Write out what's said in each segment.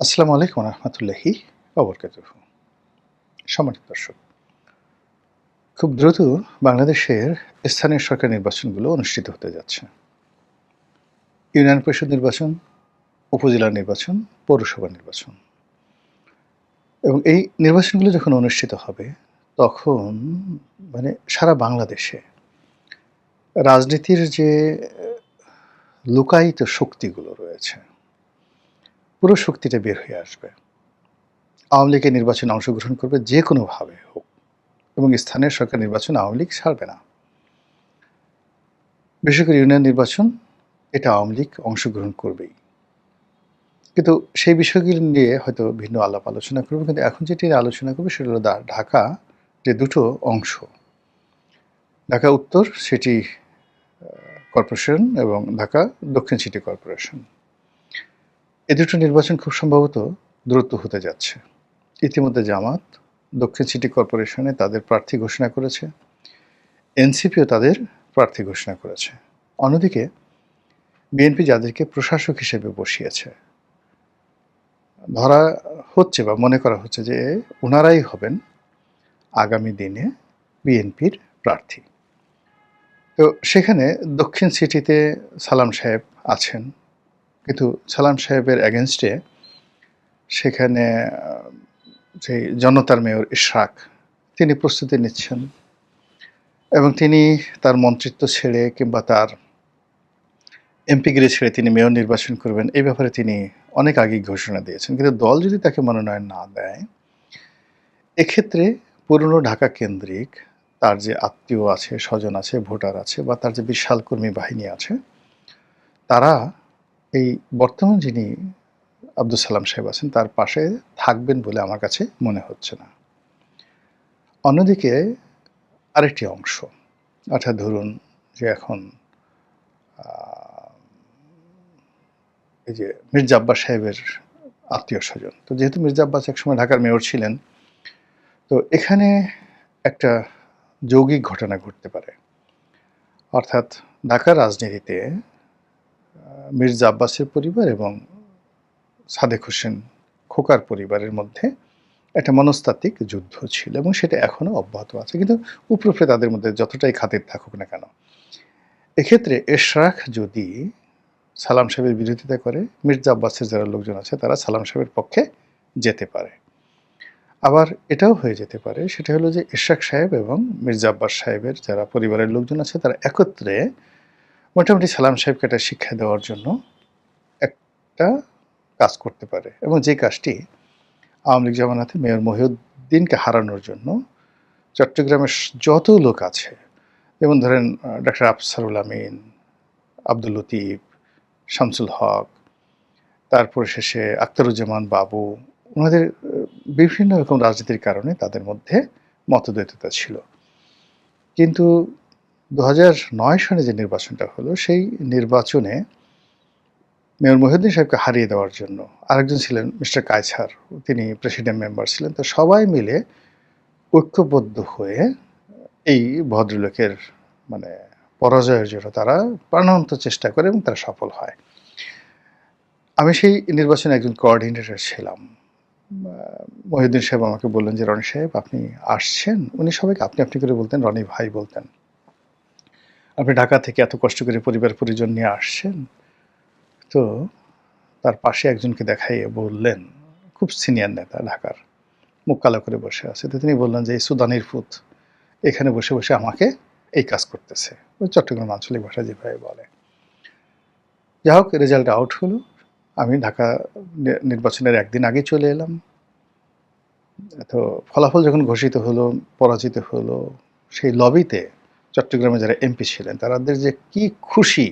আসসালামু আলাইকুম রহমতুল্লাহি ওবরকাতুহু। সম্মানিত দর্শক, খুব দ্রুত বাংলাদেশের স্থানীয় সরকার নির্বাচনগুলো অনুষ্ঠিত হতে যাচ্ছে। ইউনিয়ন পরিষদ নির্বাচন, উপজেলা নির্বাচন, পৌরসভা নির্বাচন এবং এই নির্বাচনগুলো যখন অনুষ্ঠিত হবে তখন সারা বাংলাদেশে রাজনীতির যে লুকায়িত শক্তিগুলো রয়েছে পুরো শক্তিটা বের হয়ে আসবে। আওয়ামী লীগের নির্বাচনে অংশগ্রহণ করবে যে কোনোভাবে হোক এবং স্থানীয় সরকার নির্বাচন আওয়ামী লীগ ছাড়বে না। বিশেষ করে ইউনিয়ন নির্বাচন, এটা আওয়ামী লীগ অংশগ্রহণ করবেই। কিন্তু সেই বিষয়গুলো নিয়ে হয়তো ভিন্ন আলাপ আলোচনা করব। কিন্তু এখন যেটি আলোচনা করব সেটা হলো ঢাকা যে দুটো অংশ, ঢাকা উত্তর সিটি কর্পোরেশন এবং ঢাকা দক্ষিণ সিটি কর্পোরেশন। এই দুটো নির্বাচন খুব সম্ভবত দ্রুত হতে যাচ্ছে। ইতিমধ্যে জামাত দক্ষিণ সিটি কর্পোরেশনে তাদের প্রার্থী ঘোষণা করেছে, এনসিপিও তাদের প্রার্থী ঘোষণা করেছে। অন্যদিকে বিএনপি যাদেরকে প্রশাসক হিসেবে বসিয়েছে, ধরা হচ্ছে বা মনে করা হচ্ছে যে ওনারাই হবেন আগামী দিনে বিএনপির প্রার্থী। তো সেখানে দক্ষিণ সিটিতে সালাম সাহেব আছেন, কিন্তু সালাম সাহেবের এগেনস্টে সেখানে যে জনতার মেয়র ইশরাক, তিনি প্রস্তুতি নিচ্ছেন এবং তিনি তার মন্ত্রিত্ব ছেড়ে কিংবা তার এমপিগিরি ছেড়ে তিনি মেয়র নির্বাচন করবেন, এই ব্যাপারে তিনি অনেক আগেই ঘোষণা দিয়েছেন। কিন্তু দল যদি তাকে মনোনয়ন না দেয়, এক্ষেত্রে পুরনো ঢাকা কেন্দ্রিক তার যে আত্মীয় আছে, স্বজন আছে, ভোটার আছে বা তার যে বিশাল কর্মী বাহিনী আছে, তারা এই বর্তমান যিনি আব্দুল সালাম সাহেব আছেন তার পাশে থাকবেন বলে আমার কাছে মনে হচ্ছে না। অন্যদিকে আরেকটি অংশ, অর্থাৎ ধরুন যে এখন এই যে মির্জা আব্বাস সাহেবের আত্মীয় স্বজন, তো যেহেতু মির্জা আব্বাস একসময় ঢাকার মেয়র ছিলেন, তো এখানে একটা যৌগিক ঘটনা ঘটতে পারে। অর্থাৎ ঢাকার রাজনীতিতে মির্জা আব্বাসের পরিবার এবং সাদেক হোসেন খোকার পরিবারের মধ্যে একটা মনস্তাত্ত্বিক যুদ্ধ ছিল এবং সেটা এখনও অব্যাহত আছে। কিন্তু উপরে তাদের মধ্যে যতটাই খাতির থাকুক না কেন, এক্ষেত্রে এশরাক যদি সালাম সাহেবের বিরোধিতা করে, মির্জা আব্বাসের যারা লোকজন আছে তারা সালাম সাহেবের পক্ষে যেতে পারে। আবার এটাও হয়ে যেতে পারে, সেটা হলো যে ইশরাক সাহেব এবং মির্জা আব্বাস সাহেবের যারা পরিবারের লোকজন আছে তারা একত্রে মোটামুটি সালাম সাহেবকে একটা শিক্ষা দেওয়ার জন্য একটা কাজ করতে পারে এবং যে কাজটি আওয়ামী লীগ জামানাতে মেয়র মহিউদ্দিনকে হারানোর জন্য চট্টগ্রামের যত লোক আছে, যেমন ধরেন ডক্টর আফসারুল আমিন, আব্দুল লতিফ, শামসুল হক, তারপর শেষে আখতারুজ্জামান বাবু, ওনাদের বিভিন্ন রকম রাজনীতির কারণে তাদের মধ্যে মতদ্বৈততা ছিল। কিন্তু 2009 সালে যে নির্বাচনটা হলো, সেই নির্বাচনে মেয়র মহিউদ্দিন সাহেবকে হারিয়ে দেওয়ার জন্য আরেকজন ছিলেন মিস্টার কায়ছার, তিনি প্রেসিডেন্ট মেম্বার ছিলেন। তো সবাই মিলে ঐক্যবদ্ধ হয়ে এই ভদ্রলোকের মানে পরাজয়ের জন্য তারা প্রাণান্ত চেষ্টা করে এবং তারা সফল হয়। আমি সেই নির্বাচনে একজন কোঅর্ডিনেটর ছিলাম। মহিউদ্দিন সাহেব আমাকে বললেন যে, রনি সাহেব আপনি আসছেন। উনি সবাইকে আপনি আপনি করে বলতেন, রনি ভাই বলতেন। আপনি ঢাকা থেকে এত কষ্ট করে পরিবার পরিজন নিয়ে আসছেন। তো তার পাশে একজনকে দেখাইয়ে বললেন, খুব সিনিয়র নেতা ঢাকার, মুখ কালো করে বসে আছে। তো তিনি বললেন যে, এই সুদানির পুত এখানে বসে বসে আমাকে এই কাজ করতেছে। ওই চট্টগ্রাম আঞ্চলিক ভাষা যেভাবে বলে। যাই হোক, রেজাল্ট আউট হলো। আমি ঢাকা নির্বাচনের একদিন আগে চলে এলাম। তো ফলাফল যখন ঘোষিত হলো, পরাজিত হলো, সেই লবিতে চট্টগ্রামে যারা এমপি ছিলেন তাদের যে কি খুশি,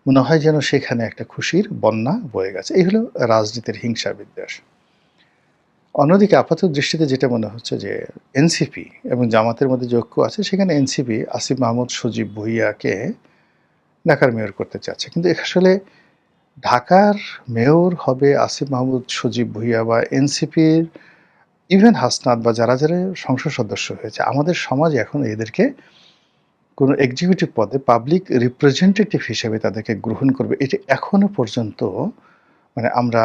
মনে হয় যেন সেখানে একটা খুশির বন্যা বয়ে গেছে। এই হলো রাজনীতির হিংসা বিদ্বেষ। অন্যদিকে আপাত দৃষ্টিতে যেটা মনে হচ্ছে যে এনসিপি এবং জামাতের মধ্যে যে ঐক্য আছে, সেখানে এনসিপি আসিফ মাহমুদ সজীব ভুঁইয়াকে ঢাকার মেয়র করতে চাচ্ছে। কিন্তু আসলে ঢাকার মেয়র হবে আসিফ মাহমুদ সজীব ভুঁইয়া বা এনসিপির ইভেন হাসনাত বা যারা সংসদ সদস্য হয়েছে, আমাদের সমাজে এখন এদেরকে কোনো এক্সিকিউটিভ পদে পাবলিক রিপ্রেজেন্টেটিভ হিসেবে তাদেরকে গ্রহণ করবে, এটা এখনো পর্যন্ত আমরা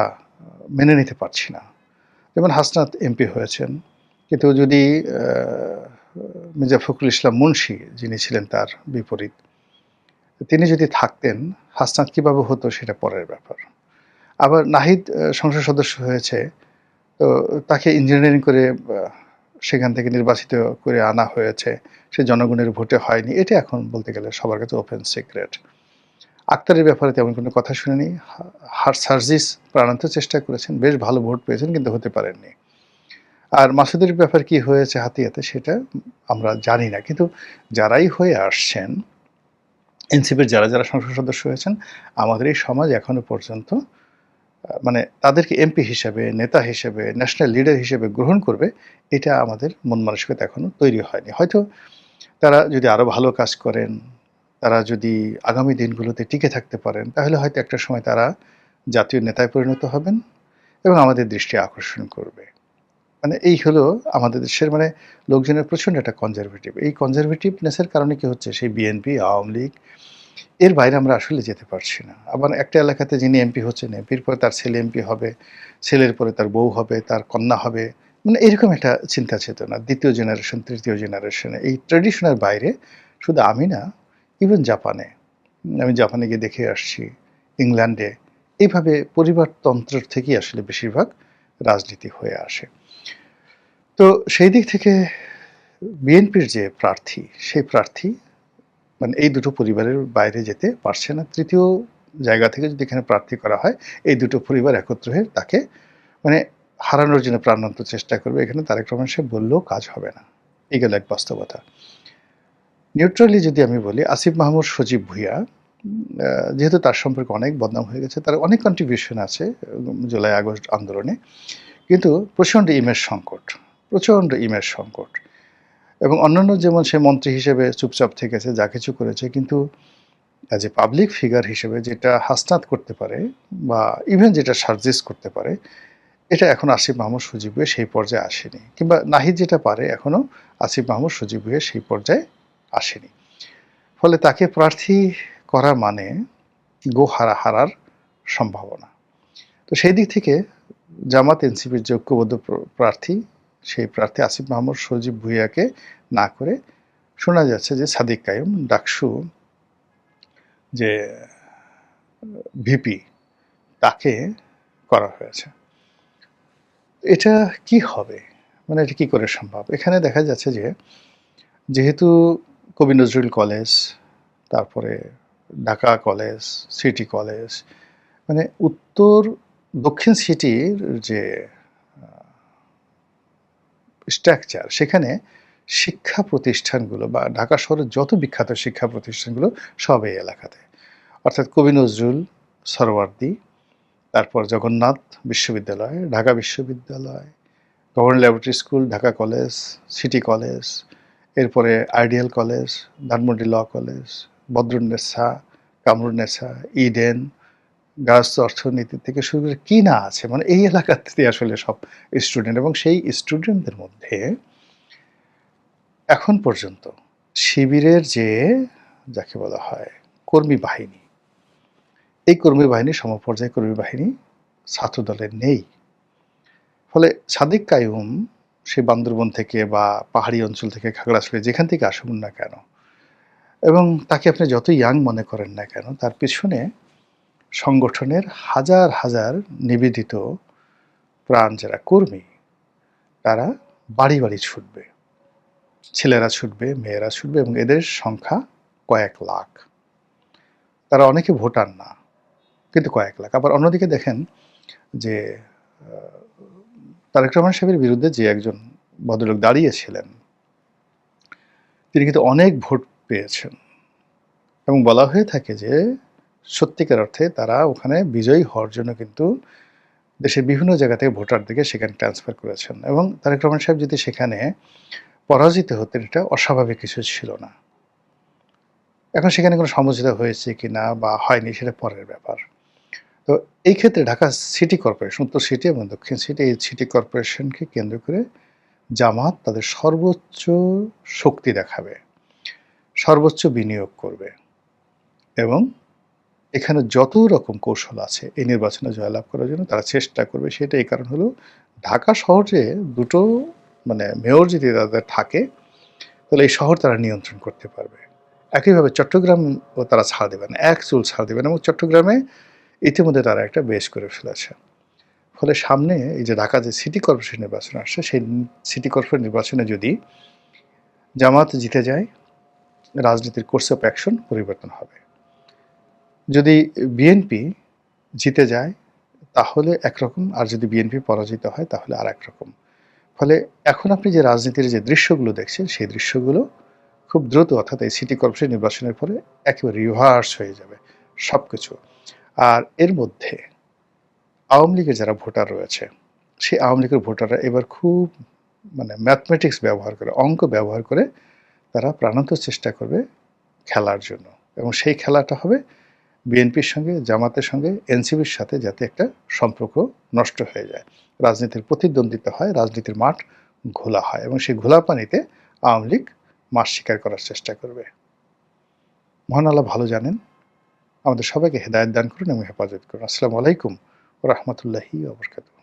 মেনে নিতে পারছি না। যেমন হাসনাত এমপি হয়েছেন, কিন্তু যদি মির্জা ফখরুল ইসলাম মুন্সী যিনি ছিলেন তার বিপরীত, তিনি যদি থাকতেন, হাসনাত কিভাবে হতো সেটা পরের ব্যাপার। আবার নাহিদ সংসদ সদস্য হয়েছে, তো তাকে ইঞ্জিনিয়ারিং করে সেখান থেকে নির্বাচিত করে আনা হয়েছে। সে জনগণের ভোটে হয়নি। এটা এখন বলতে গেলে সবার কাছে ওপেন সিক্রেট। আক্তারের ব্যাপারে তেমন কোনো কথা শুনিনি। সার্জিস প্রাণান্ত চেষ্টা করেছেন, বেশ ভালো ভোট পেয়েছেন, কিন্তু হতে পারেননি। আর মাসুদের ব্যাপার কি হয়েছে হাতিয়াতে সেটা আমরা জানি না, কিন্তু যারাই হয়ে আসছেন, এনসিপির যারা সংসদ সদস্য হয়েছেন, আমাদের এই সমাজ এখনো পর্যন্ত মানে তাদেরকে এমপি হিসেবে, নেতা হিসেবে, ন্যাশনাল লিডার হিসেবে গ্রহণ করবে, এটা আমাদের মন মানসিকতা এখনো তৈরি হয়নি। হয়তো তারা যদি আরো ভালো কাজ করেন, তারা যদি আগামী দিনগুলোতে টিকে থাকতে পারেন, তাহলে হয়তো একটা সময় তারা জাতীয় নেতায় পরিণত হবেন এবং আমাদের দৃষ্টি আকর্ষণ করবে। মানে এই হলো আমাদের দেশের লোকজনের প্রচণ্ড একটা কনজারভেটিভ। এই কনজারভেটিভনেসের কারণে কি হচ্ছে, সেই বিএনপি, আওয়ামী লীগ, এর বাইরে আমরা আসলে যেতে পারছি না। আবার একটা এলাকাতে যিনি এমপি হচ্ছেন, এমপির পরে তার ছেলে এমপি হবে, ছেলের পরে তার বউ হবে, তার কন্যা হবে। এরকম একটা চিন্তা চেতনা ২য় জেনারেশন, ৩য় জেনারেশনে। এই ট্র্যাডিশনের বাইরে শুধু আমি না, ইভেন জাপানে, আমি জাপানে গিয়ে দেখে আসছি, ইংল্যান্ডে, এইভাবে পরিবারতন্ত্রের থেকেই আসলে বেশিরভাগ রাজনীতি হয়ে আসে। তো সেই দিক থেকে বিএনপির যে প্রার্থী, সেই প্রার্থী এই দুটো পরিবারের বাইরে যেতে পারছে না। ৩য় জায়গা থেকে যদি এখানে প্রার্থী করা হয়, এই দুটো পরিবার একত্র হয়ে তাকে হারানোর জন্য প্রাণান্ত চেষ্টা করবে। এখানে তারেক রহমান সাহেব বললেও কাজ হবে না। এই গেল এক বাস্তবতা। নিউট্রালি যদি আমি বলি, আসিফ মাহমুদ সজীব ভুঁইয়া, যেহেতু তার সম্পর্কে অনেক বদনাম হয়ে গেছে, তার অনেক কন্ট্রিবিউশন আছে জুলাই আগস্ট আন্দোলনে, কিন্তু প্রচণ্ড ইমেজ সংকট, প্রচণ্ড ইমেজ সংকট। এবং অন্যান্য যেমন সে মন্ত্রী হিসেবে চুপচাপ থেকেছে, যা কিছু করেছে, কিন্তু অ্যাজ এ পাবলিক ফিগার হিসেবে যেটা হাসনাত করতে পারে বা ইভেন যেটা সার্জিস করতে পারে, এটা এখন আসিফ মাহমুদ সজীব ভুঁইয়া সেই পর্যায়ে আসেনি। কিংবা নাহিদ যেটা পারে, এখনও আসিফ মাহমুদ সজীব ভুঁইয়া সেই পর্যায়ে আসেনি। ফলে তাকে প্রার্থী করা মানে হারার সম্ভাবনা। তো সেই দিক থেকে জামাত এনসিপির যে ঐক্যবদ্ধ প্রার্থী, সেই প্রার্থী আসিফ মাহমুদ সজীব ভুঁইয়াকে না করে শোনা যাচ্ছে যে সাদিক কাইয়ুম, ডাকসু যে ভিপি, তাকে করা হয়েছে। এটা কি হবে, এটা কি করে সম্ভব? এখানে দেখা যাচ্ছে যে, যেহেতু কবি নজরুল কলেজ, তারপরে ঢাকা কলেজ, সিটি কলেজ, উত্তর দক্ষিণ সিটির যে স্ট্রাকচার, সেখানে শিক্ষা প্রতিষ্ঠানগুলো বা ঢাকা শহরের যত বিখ্যাত শিক্ষা প্রতিষ্ঠানগুলো সব এই এলাকাতে। অর্থাৎ কবি নজরুল, সরওয়ার্দী, তারপর জগন্নাথ বিশ্ববিদ্যালয়, ঢাকা বিশ্ববিদ্যালয়, government laboratory school, Dhaka college, city college, এরপরে ideal college, Dhanmondi law college, Badrunnesa, Kamrunnesa, Eden, girls অর্থনীতি থেকে শুরু করে কি না আছে, এই এলাকাতে আসলে সব স্টুডেন্ট। এবং সেই স্টুডেন্টদের মধ্যে এখন পর্যন্ত শিবিরের যে যাকে বলা হয় কর্মী বাহিনী, এই কর্মী বাহিনী, সমপর্যায়ে কর্মী বাহিনী ছাত্রদলের নেই। ফলে সাদিক কাইয়ুম সে বান্দরবন থেকে বা পাহাড়ি অঞ্চল থেকে, খাগড়াছড়ি, যেখান থেকে আসুন না কেন, এবং তাকে আপনি যত ইয়াং মনে করেন না কেন, তার পিছনে সংগঠনের হাজার হাজার নিবেদিত প্রাণ যারা কর্মী, তারা বাড়ি বাড়ি ছুটবে, ছেলেরা ছুটবে, মেয়েরা ছুটবে, এবং এদের সংখ্যা কয়েক লাখ। তারা অনেকে ভোটার না, কিন্তু কয়েক লাখ। আবার অন্যদিকে দেখেন যে তারেক রহমান সাহেবের বিরুদ্ধে যে একজন ভদ্রলোক দাঁড়িয়েছিলেন, তিনি কিন্তু অনেক ভোট পেয়েছেন, এবং বলা হয়ে থাকে যে সত্যিকার অর্থে তারা ওখানে বিজয়ী হওয়ার জন্য কিন্তু দেশের বিভিন্ন জায়গা থেকে ভোটারদেরকে সেখানে ট্রান্সফার করেছেন। এবং তারেক রহমান সাহেব যদি সেখানে পরাজিত হতেন, এটা অস্বাভাবিক কিছু ছিল না। এখন সেখানে কোনো সমঝোতা হয়েছে কি না বা হয়নি, সেটা পরের ব্যাপার। তো এই ক্ষেত্রে ঢাকা সিটি কর্পোরেশন, উত্তর সিটি এবং দক্ষিণ সিটি, এই সিটি কর্পোরেশনকে কেন্দ্র করে জামাত তাদের সর্বোচ্চ শক্তি দেখাবে, সর্বোচ্চ বিনিয়োগ করবে, এবং এখানে যত রকম কৌশল আছে এই নির্বাচনে জয়লাভ করার জন্য তারা চেষ্টা করবে। সেটা এই কারণ হলো ঢাকা শহরে দুটো মানে মেয়র যদি তাদের থাকে তাহলে এই শহর তারা নিয়ন্ত্রণ করতে পারবে। একইভাবে চট্টগ্রামও তারা ছাড় দেবে না। এক চুল ছাড় দেবে না এবং চট্টগ্রামে ইতিমধ্যে তারা একটা বেশ করে ফেলেছে। ফলে সামনে এই যে ঢাকা যে সিটি কর্পোরেশন নির্বাচন আসছে সেই সিটি কর্পোরেশন নির্বাচনে যদি জামাত জিতে যায় রাজনীতির কোর্স অফ অ্যাকশন পরিবর্তন হবে। যদি বিএনপি জিতে যায় তাহলে একরকম, আর যদি বিএনপি পরাজিত হয় তাহলে আর একরকম। ফলে এখন আপনি যে রাজনীতির যে দৃশ্যগুলো দেখছেন সেই দৃশ্যগুলো খুব দ্রুত অর্থাৎ এই সিটি কর্পোরেশন নির্বাচনের পরে একেবারে রিভার্স হয়ে যাবে সব কিছু। আর এর মধ্যে আওয়ামী লীগের যারা ভোটার রয়েছে সেই আওয়ামী লীগের ভোটাররা এবার খুব মানে ম্যাথমেটিক্স ব্যবহার করে, অঙ্ক ব্যবহার করে তারা প্রাণান্ত চেষ্টা করবে খেলার জন্য এবং সেই খেলাটা হবে বিএনপির সঙ্গে, জামাতের সঙ্গে, এনসিপির সাথে যাতে একটা সম্পর্ক নষ্ট হয়ে যায়। রাজনীতির প্রতিদ্বন্দ্বিতা হয়, রাজনীতির মাঠ ঘোলা হয় এবং সেই ঘোলা পানিতে আওয়ামী লীগ মাছ শিকার করার চেষ্টা করবে। মহান আল্লাহ ভালো জানেন। আমাদের সবাইকে হেদায়েত দান করুন এবং হেফাজত করুন। আসসালামু আলাইকুম ওয়া রাহমাতুল্লাহি ওয়া বারাকাতুহু।